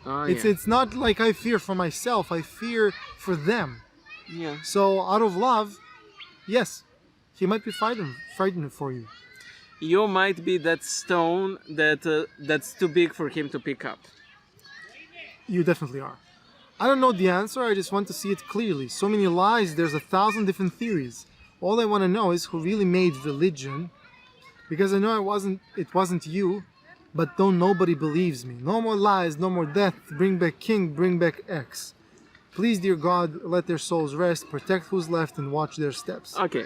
oh, It's not like I fear for myself. I fear for them. yeah. So out of love, yes, he might be frightened for you. You might be that stone that's too big for him to pick up. You definitely are. I don't know the answer. I just want to see it clearly. So many lies. There's 1,000 different theories. All I want to know is who really made religion, because I know it wasn't you, but nobody believes me. No more lies. No more death. Bring back King. Bring back X. Please, dear God, let their souls rest. Protect who's left and watch their steps. Okay,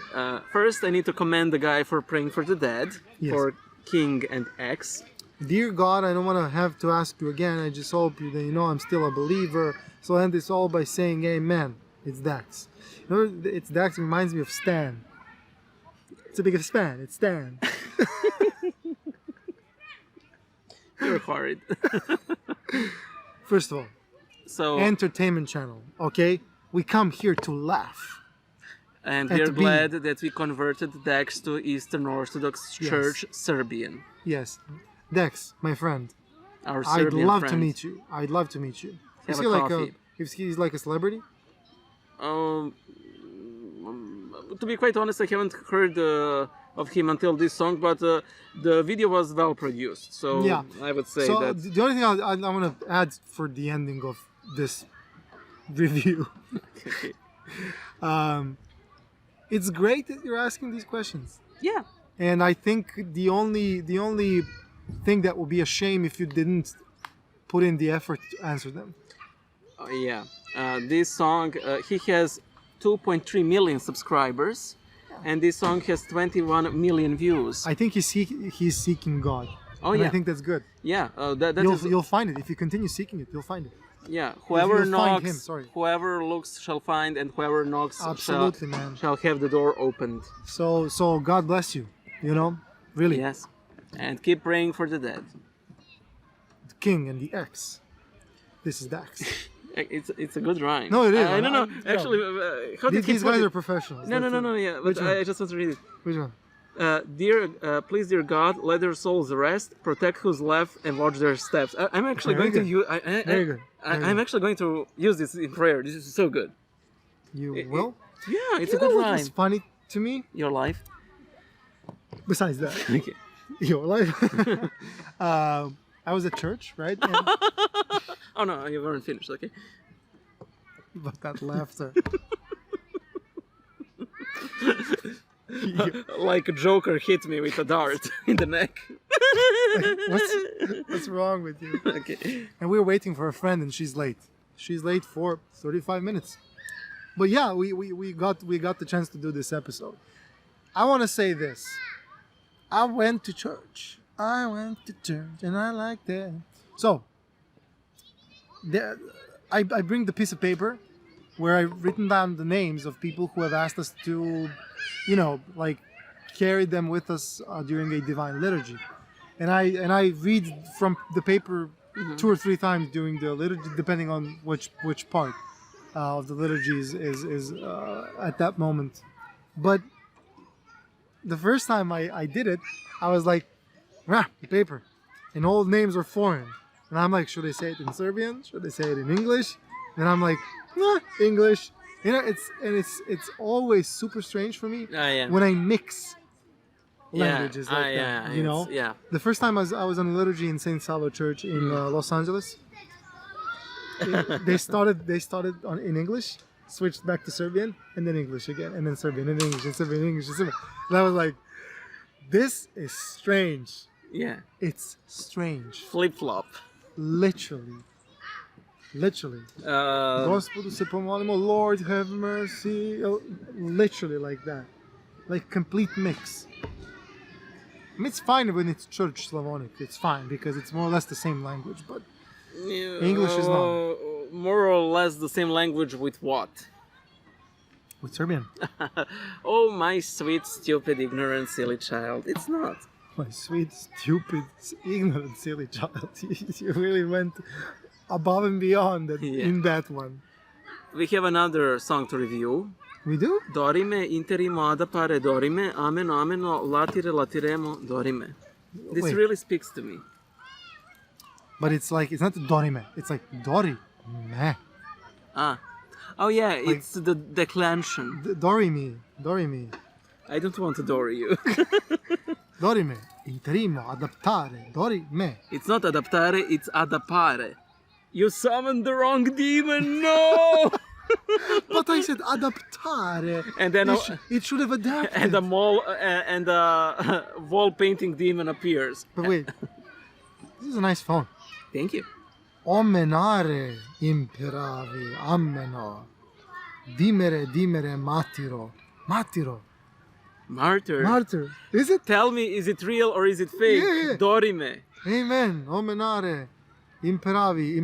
first I need to commend the guy for praying for the dead, Yes. for King and X. Dear God, I don't want to have to ask you again. I just hope that I'm still a believer. So I'll end this all by saying Amen. It's Dax. It's Dax reminds me of Stan. It's a big span. It's Stan. You're horrid. First of all, So, entertainment channel. Okay, we come here to laugh. and and we're to be- glad that we converted Dax to Eastern Orthodox Yes. Church Serbian. Yes, Dax, my friend. Our I'd Serbian love friend. to meet you. I'd love to meet you. Have Is a he like coffee. he's like a celebrity? To be quite honest, I haven't heard of him until this song, but the video was well produced, so Yeah. I would say So that. the only thing I want to add for the ending of this review, Okay. it's great that you're asking these questions, Yeah, and I think the only thing that would be a shame if you didn't put in the effort to answer them. yeah. This song, he has 2.3 million subscribers, and this song has 21 million views. I think he's seeking God. Oh And yeah, I think that's good. yeah. That is, You'll find it if you continue seeking it. You'll find it. yeah. Whoever you'll find knocks, him, sorry. whoever looks shall find, and whoever knocks Absolutely, man. shall have the door opened. So God bless you. You know, really, Yes, and keep praying for the dead. the King and the X. This is Dax. It's a good rhyme. No, it is. I don't know. Yeah. Actually, how did he These put guys it? are professionals. No. That's it. Yeah, Which but one? I just want to read it. Which one? Please, dear God, let their souls rest, protect who's left, and watch their steps. I'm actually Very going to use. Very good. Very I'm good. actually going to use this in prayer. This is so good. You It- will. Yeah, it's You a good know what rhyme. was funny to me? Your life. Besides that, Okay. your life. I was at church, right? And, Oh no, you weren't finished. Okay. but that laughter. Like a joker hit me with a dart in the neck. What's wrong with you? Okay. And we were waiting for a friend, and she's late. She's late for 35 minutes. But yeah, we got the chance to do this episode. I want to say this. I went to church. And I liked it. So, I bring the piece of paper where I've written down the names of people who have asked us to, like carry them with us during a divine liturgy. And I read from the paper 2 or 3 times during the liturgy, depending on which part of the liturgy is at that moment. But the first time I did it, I was like, the paper, and all names are foreign, and I'm like, should I say it in Serbian? Should I say it in English? And I'm like, English. It's always super strange for me Yeah. when I mix Yeah. languages like Yeah. that. You know, it's- Yeah. the first time I was on a liturgy in Saint Salo Church in Los Angeles. They started in English, switched back to Serbian, and then English again, and then Serbian and English and Serbian and English and Serbian. And I was like, this is strange. Yeah. It's strange. Flip flop. Literally. Gospodu se pomolimo, Lord have mercy. Literally like that. Like complete mix. I mean, it's fine when it's Church Slavonic. It's fine because it's more or less the same language. But English is not. More or less the same language with what? with Serbian. Oh, my sweet, stupid, ignorant, silly child. It's not. My sweet, stupid, ignorant, silly child. You really went above and beyond in that one. We have another song to review. We do? Dorime, interimo adapare dorime, ameno, ameno, latire, latiremo, dorime. This Wait. really speaks to me. But it's like, it's not dorime. It's like dorime. Ah. Oh yeah, it's the declension. Dorime. I don't want to dory you. Dorime. Interimo, adaptare, dorime. It's not adaptare, it's adapare. You summoned the wrong demon, no! But I said adaptare. And then it should have adapted. and a wall painting demon appears. But wait, this is a nice phone. Thank you. Omenare imperavi ameno. Dimere matiro. Matiro. Martyr. Martyr. Is it? Tell me, is it real or is it fake? Yeah. Dorime. Amen. Omenare. Imperator.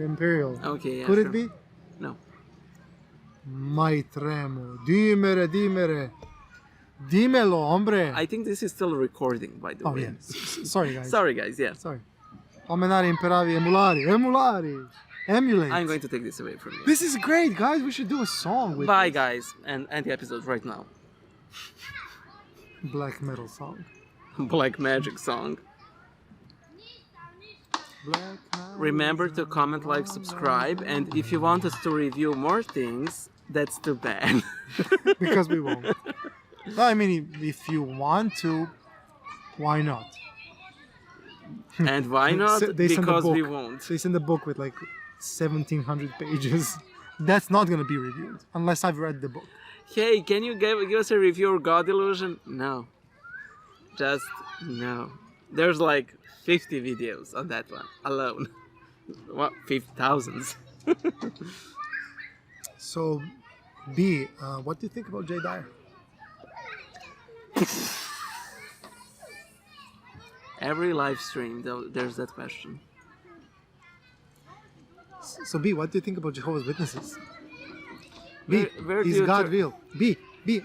Imperial. Okay, yeah, Could sure. it be? No. Maitremo. Dimere. Dimelo, hombre. I think this is still recording, by the Oh, way. yeah. Sorry, guys. Sorry, guys, yeah. Sorry. Omenare imperavi emulari. Emulate. I'm going to take this away from you. This is great, guys. We should do a song with Bye, this. guys, and end the episode right now. Black metal song. Black magic song. Black metal. Remember to comment, like, subscribe, and if you want us to review more things, that's too bad. Because we won't. No, I mean, if you want to, why not? And why not? They send a Because we book. won't. They send a book with like 1,700 pages. That's not gonna be reviewed unless I've read the book. Hey, can you give us a review of God Illusion? No. Just no. There's like 50 videos on that one alone. What? 50,000. So, B, what do you think about Jay Dyer? Every live stream, there's that question. So, B, what do you think about Jehovah's Witnesses? B, Where do is you God tur- real? B,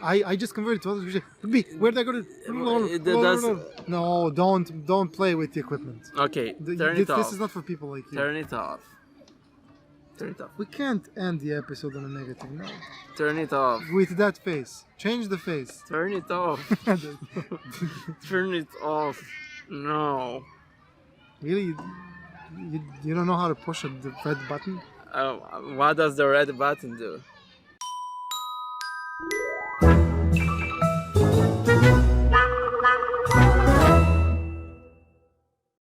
I just converted to other Christian. B, where'd I go to? No, don't play with the equipment. Okay, turn it This off. is not for people like you. Turn it off. Turn it off. We can't end the episode on a negative note. Turn it off. With that face. Change the face. Turn it off. Turn it off. No. Really? You don't know how to push the red button? What does the red button do?